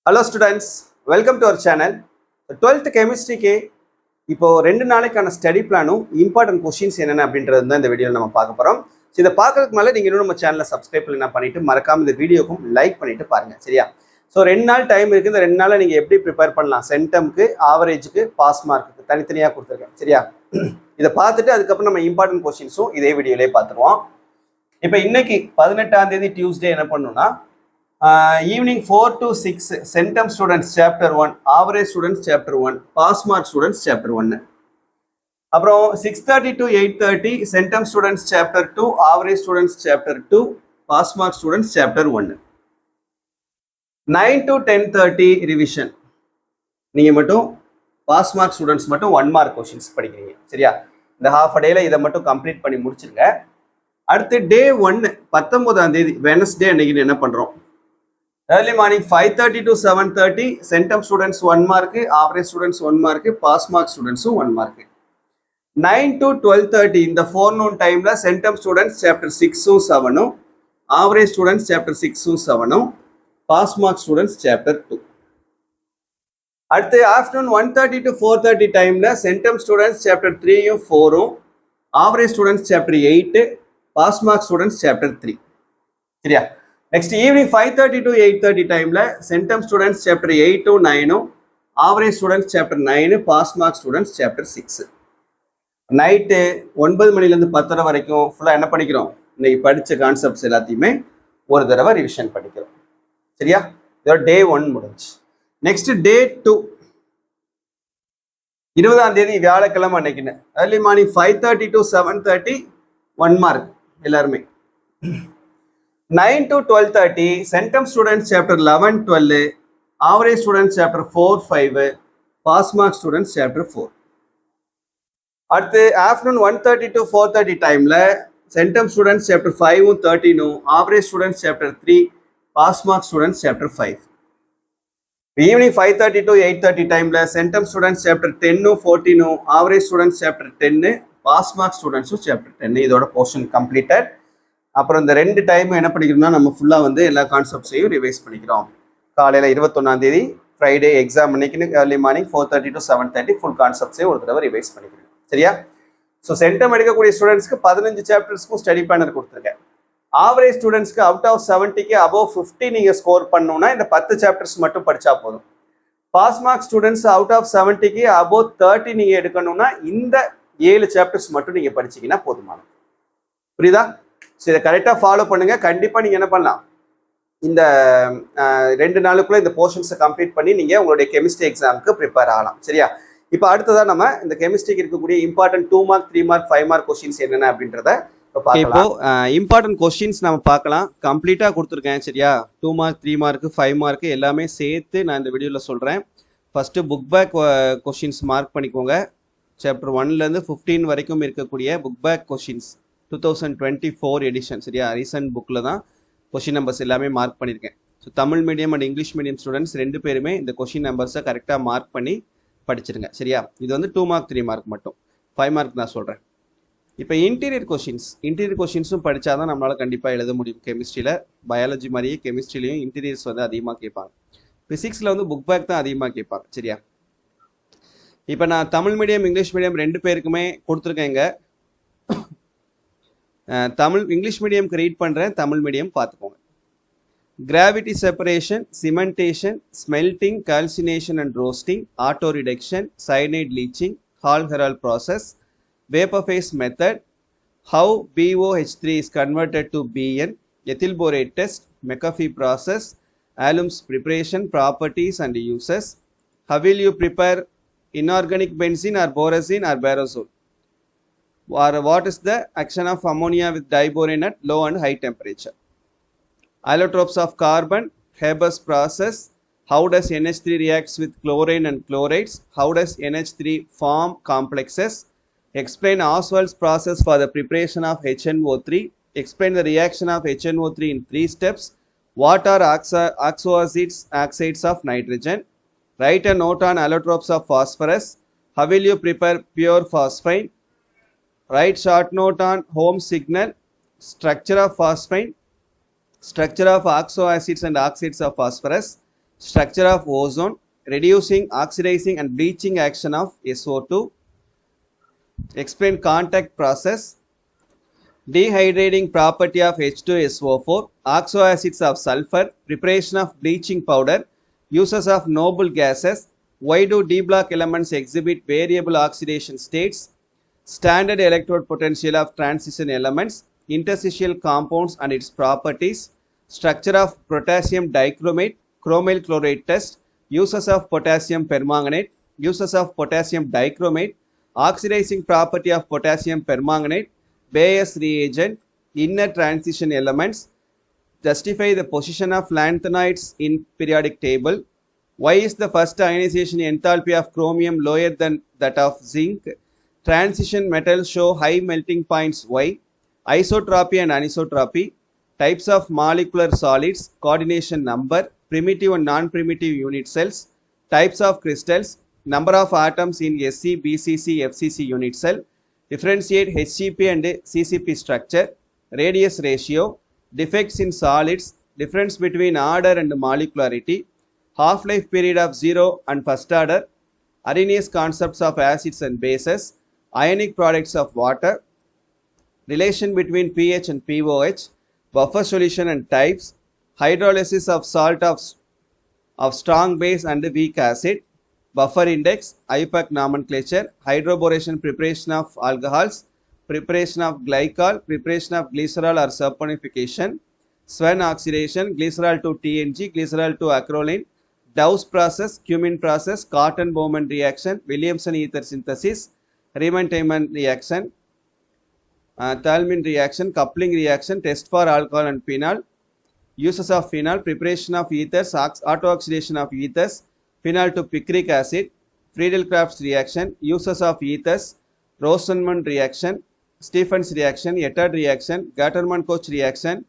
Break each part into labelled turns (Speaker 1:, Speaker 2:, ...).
Speaker 1: Hello students, welcome to our channel. 12th chemistry இப்போ 2 நாளைக்கான study பிளானும் இம்பார்ட்டன்ட் கொஸ்டின்ஸ் என்னென்ன அப்படின்றது தான் இந்த வீடியோவில் நம்ம பார்க்க போகிறோம். ஸோ இதை பார்க்கறதுக்கு மேலே நீங்கள் இன்னும் நம்ம சேனலை சப்ஸ்கிரைப் பண்ணிட்டு மறக்காம இந்த வீடியோக்கும் லைக் பண்ணிட்டு பாருங்க, சரியா? ஸோ 2 நாள் டைம் இருக்குது. இந்த 2 நாளில் நீங்கள் எப்படி ப்ரிப்பேர் பண்ணலாம், சென்டம்க்கு, ஆவரேஜுக்கு, பாஸ் மார்க்குக்கு தனித்தனியாக கொடுத்துருக்கேன், சரியா? இதை பார்த்துட்டு அதுக்கப்புறம் நம்ம இம்பார்ட்டன்ட் கொஸ்டின்ஸும் இதே வீடியோலேயே பார்த்துருவோம். இப்போ இன்னைக்கு 18ஆம் தேதி டியூஸ்டே என்ன பண்ணணும்னா evening 4 to 6 centum students chapter 1, average students chapter 1, pass mark students chapter 1. அப்புறம் 6:30 to 8:30 centum students chapter 2, average students chapter 2, pass mark students chapter 1. 9 to 10:30 revision. நீங்கள் மட்டும் பாஸ் மார்க் ஸ்டூடெண்ட்ஸ் மட்டும் 1 மார்க் கொஸ்டின்ஸ் படிக்கிறீங்க, சரியா? இந்த half a டேல இதை மட்டும் கம்ப்ளீட் பண்ணி முடிச்சிருங்க. அடுத்து டே 1 19ஆம் தேதி வெனஸ்டே அன்னைக்கு என்ன பண்ணுறோம்? Early morning 5:30 to 7:30 centum students 1 mark, average students 1 mark, pass mark students 1 mark. 9 to 12:30 in the forenoon time la centum students chapter 6 7, average students chapter 6 7, pass mark students chapter 2. At the afternoon 1:30 to 4:30 time la centum students chapter 3 4, average students chapter 8, pass mark students chapter 3. சரியா? Next evening 5:30 to 8:30 time la centum students chapter 8 to 9, average students chapter 9, pass mark students chapter 6. Night 9 மணில இருந்து 10:30 வரைக்கும் ஃபுல்லா என்ன படிக்கிறோம்? இன்னைக்கு படிச்ச concepts எல்லாத்தையுமே ஒரு தடவை ரிவிஷன் படிக்கிறோம், சரியா? இதோட டே 1 முடிஞ்சு. நெக்ஸ்ட் டே 2 20ஆம் தேதி வியாழக்கிழமை அன்னைக்குன்னு early morning 5:30 to 7:30 1 mark எல்லாருமே. 9 to 12:30 centum students chapter 11 12, average students chapter 4 5, pass mark students chapter 4. At the afternoon 1:30 to 4:30 time la centum students chapter 5 13, average students chapter 3, pass mark students chapter 5. Evening 5:30 to 8:30 time la centum students chapter 10 14, average students chapter 10, pass mark students chapter 10. இதோட portion completed. அப்புறம் இந்த 2 time என்ன பண்ணிக்கிறோம்னா நம்ம ஃபுல்லாக வந்து எல்லா கான்செப்ட்ஸையும் revise பண்ணிக்கிறோம். காலையில் 21ஆம் தேதி ஃப்ரைடே எக்ஸாம் அன்னைக்குன்னு ஏர்லி மார்னிங் 4:30 to 7:30 ஃபுல் கான்செப்ட்ஸையும் ஒரு தடவை ரிவைஸ் பண்ணிக்கிறோம், சரியா? ஸோ சென்டம் எடுக்கக்கூடிய ஸ்டூடெண்ட்ஸ்க்கு 15 சாப்டர்ஸ்க்கும் ஸ்டடி பிளானர் கொடுத்துருக்கேன். ஆவரேஜ் ஸ்டூடெண்ட்ஸ்க்கு அவுட் ஆஃப் 70க்கு அபவ் 50 நீங்கள் ஸ்கோர் பண்ணணும்னா இந்த 10 சாப்டர்ஸ் மட்டும் படித்தா போதும். Pass mark students out of 70க்கு அபவ் 30 நீங்கள் எடுக்கணும்னா இந்த 7 சாப்டர்ஸ் மட்டும் நீங்கள் படிச்சிங்கன்னா போதுமானது. புரியுதா? ஸோ இதை கரெக்டாக ஃபாலோ பண்ணுங்க. கண்டிப்பாக நீங்கள் என்ன பண்ணலாம், இந்த 2 நாளுக்குள்ள இந்த போர்ஷன்ஸை கம்ப்ளீட் பண்ணி நீங்கள் உங்களுடைய கெமிஸ்ட்ரி எக்ஸாமுக்கு ப்ரிப்பேர் ஆகலாம், சரியா? இப்போ அடுத்ததாக நம்ம இந்த கெமிஸ்ட்ரிக்கு இருக்கக்கூடிய important 2 mark 3 mark 5 mark questions என்னென்ன அப்படின்றத இப்போ இம்பார்ட்டன்ட் கொஸ்டின்ஸ் நம்ம பார்க்கலாம். கம்ப்ளீட்டாக கொடுத்துருக்கேன், சரியா? 2 மார்க் 3 மார்க் 5 மார்க் எல்லாமே சேர்த்து நான் இந்த வீடியோவில் சொல்கிறேன். First book back questions mark பண்ணிக்கோங்க. சாப்டர் 1லேருந்து 15 வரைக்கும் இருக்கக்கூடிய புக் பேக் கொஸ்டின்ஸ் 2024 எடிஷன், சரியா? ரீசன்ட் புக்கில் தான் கொஷின் நம்பர்ஸ் எல்லாமே மார்க் பண்ணியிருக்கேன். So Tamil medium and English medium students 2 பேருமே இந்த கொஷின் நம்பர்ஸை கரெக்டாக மார்க் பண்ணி படிச்சிருங்க, சரியா? இது வந்து 2 மார்க் 3 மார்க் மட்டும். 5 மார்க் நான் சொல்கிறேன். இப்போ இன்டீரியர் கொஷின்ஸும் படித்தா தான் நம்மளால் கண்டிப்பாக எழுத முடியும். கெமிஸ்ட்ரியில் பயாலஜி மாதிரியே கெமிஸ்ட்ரிலையும் இன்டீரியர்ஸ் வந்து அதிகமாக கேட்பாங்க. ஃபிசிக்ஸில் வந்து புக் பேக் தான் அதிகமாக கேட்பாங்க, சரியா? இப்போ நான் தமிழ் மீடியம் இங்கிலீஷ் மீடியம் 2 பேருக்குமே கொடுத்துருக்கேங்க. இங்கிலீஷ் மீடியம்க்கு ரீட் பண்ணுறேன், தமிழ் மீடியம் பார்த்துக்கோங்க. Gravity separation, cementation, smelting, calcination and roasting, auto reduction, cyanide leaching, Hall Heroult process, vapour phase method, how BOH3 is converted to BN, ethyl borate test, McAfee process, alums preparation, properties and uses, how will you prepare inorganic benzene or borazine or barosol, or what is the action of ammonia with diborane at low and high temperature, allotropes of carbon, Haber's process, how does NH3 reacts with chlorine and chlorides, how does NH3 form complexes, explain Oswald's process for the preparation of HNO3, explain the reaction of HNO3 in 3 steps, what are oxides of nitrogen, write a note on allotropes of phosphorus, how will you prepare pure phosphine, write short note on Holmes signal, structure of phosphine, structure of oxoacids and oxides of phosphorus, structure of ozone, reducing, oxidizing and bleaching action of SO2, explain contact process, dehydrating property of H2SO4, oxoacids of sulfur, preparation of bleaching powder, uses of noble gases, why do D block elements exhibit variable oxidation states, standard electrode potential of transition elements, interstitial compounds and its properties, structure of potassium dichromate, chromyl chloride test, uses of potassium permanganate, uses of potassium dichromate, oxidizing property of potassium permanganate, Bayes reagent, inner transition elements, justify the position of lanthanides in periodic table, why is the first ionization enthalpy of chromium lower than that of zinc, transition metals show high melting points why, isotropy and anisotropy, types of molecular solids, coordination number, primitive and non-primitive unit cells, types of crystals, number of atoms in SC, BCC, FCC unit cell, differentiate HCP and CCP structure, radius ratio, defects in solids, difference between order and molecularity, half-life period of 0 and first order, Arrhenius concepts of acids and bases, ionic products of water, relation between pH and pOH, buffer solution and types, hydrolysis of salt of strong base and weak acid, buffer index, IUPAC nomenclature, hydroboration preparation of alcohols, preparation of glycol, preparation of glycerol or saponification, Swan oxidation, glycerol to TNG, glycerol to acrolein, Dow's process, Cumin process, Cartan-Bowman reaction, Williamson ether synthesis, Riemann-Tiemann reaction, Thalmann reaction, coupling reaction, test for alcohol and phenol, uses of phenol, preparation of ethers, auto-oxidation of ethers, phenol to picric acid, Friedel-Crafts reaction, uses of ethers, Rosenman reaction, Stephens reaction, Ettard reaction, Gattermann-Koch reaction,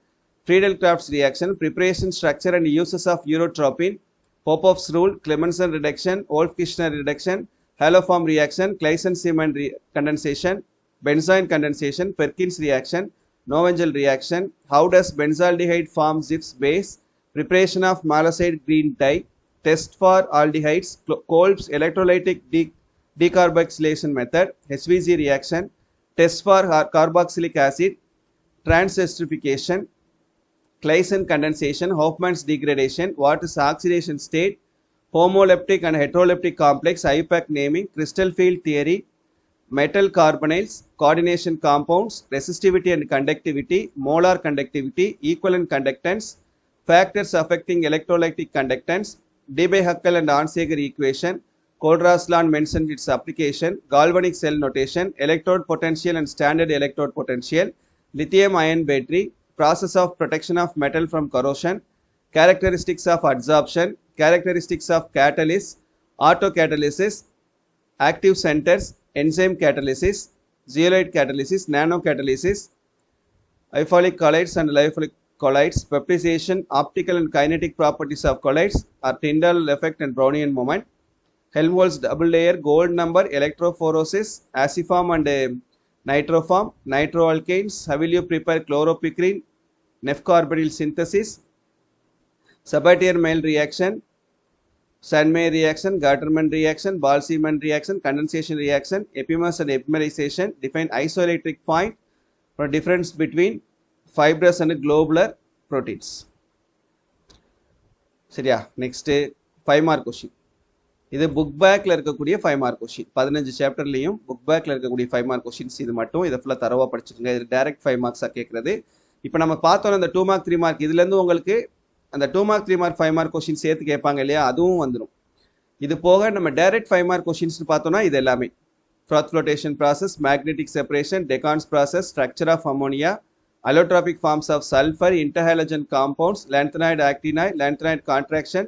Speaker 1: Friedel-Crafts reaction, preparation, structure and uses of urotropin, Popov's rule, Clemmensen reduction, Wolff-Kishner reduction, haloform reaction, Claisen-Simon condensation, benzoin condensation, Perkins reaction, Novengel reaction, how does benzaldehyde form Zipf's base, preparation of maloside green dye, test for aldehydes, Kolb's electrolytic decarboxylation method, HVG reaction, test for carboxylic acid, transesterification, Claisen condensation, Hofmann's degradation, what is oxidation state, homoleptic and heteroleptic complex, IUPAC naming, crystal field theory, metal carbonyls, coordination compounds, resistivity and conductivity, molar conductivity, equivalent conductance, factors affecting electrolytic conductance, Debye-Huckel and Onsager equation, Kohlraassland mentioned its application, galvanic cell notation, electrode potential and standard electrode potential, lithium ion battery, process of protection of metal from corrosion, characteristics of adsorption, characteristics of catalysis, autocatalysis, active centers, enzyme catalysis, zeolite catalysis, nanocatalysis, ipholic colloids and lyophilic colloids, peptidization, optical and kinetic properties of colloids are Tyndall effect and Brownian moment, Helmholtz double layer, gold number, electrophoresis, aciform and nitroform, nitroalkanes, how will you prepare chloropicrin, Neff-Carbaryl synthesis, Sabatier-Maille reaction, Sandmeyer reaction, Gattermann reaction, Boltzmann reaction, condensation reaction, epimers and epimerization, define isoelectric point for difference between fibrous and globular proteins. சரியா, next 5 mark question. இது book பேக்ல இருக்கக்கூடிய 5 mark question. 15 சாப்டர்லயும் book பேக்ல இருக்கக்கூடிய 5 mark questions இது மட்டும். இதை ஃபுல்லா தரவா படிச்சுக்கோங்க. இது டைரக்ட் 5 மார்க்ஸா கேட்கறது. இப்போ நம்ம பார்த்தோம் அந்த 2 மார்க் 3 மார்க் இதுல இருந்து உங்களுக்கு அந்த 2 மார்க் 3 மார்க் 5 மார்க் கொஸ்டின் சேர்த்து கேட்பாங்க இல்லையா, அதுவும் வந்துடும். இது போக நம்ம டைரக்ட் 5 மார்க் கொஸ்டின்ஸ் பார்த்தோம்னா இது எல்லாமே froth flotation process, magnetic separation, Decaun's process, structure of ammonia, allotropic forms of sulfur, interhalogen compounds, lanthanoid actinide, lanthanoid contraction,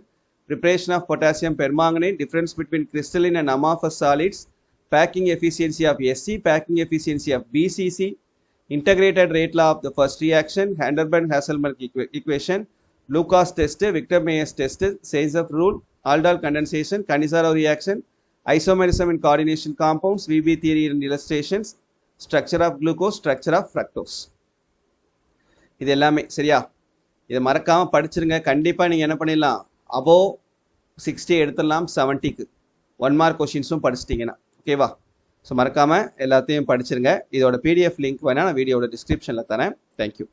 Speaker 1: preparation of potassium permanganate, difference between crystalline and amorphous solids, packing efficiency of SC, packing efficiency of BCC, integrated rate law of the first reaction, Vanderbilt-Hasselbalch equation, Lucas test, Victor-Meyers test, Sayzoff rule, aldol condensation, Cannizzaro reaction, isomerism in coordination compounds, VB theory and illustrations, structure of glucose, structure of fructose. இது எல்லாமே சரியா, இதை மறக்காம படிச்சிருங்க. கண்டிப்பா நீங்க என்ன பண்ணிடலாம், above 60 எடுத்துடலாம் 70க்கு 1 மார்க் கொஷின்ஸும் படிச்சிட்டிங்கன்னா ஓகேவா. ஸோ மறக்காமல் எல்லாத்தையும் படிச்சிருங்க. இதோட PDF லிங்க் வேணால் நான் வீடியோட டிஸ்கிரிப்ஷனில் தரேன். தேங்க்யூ.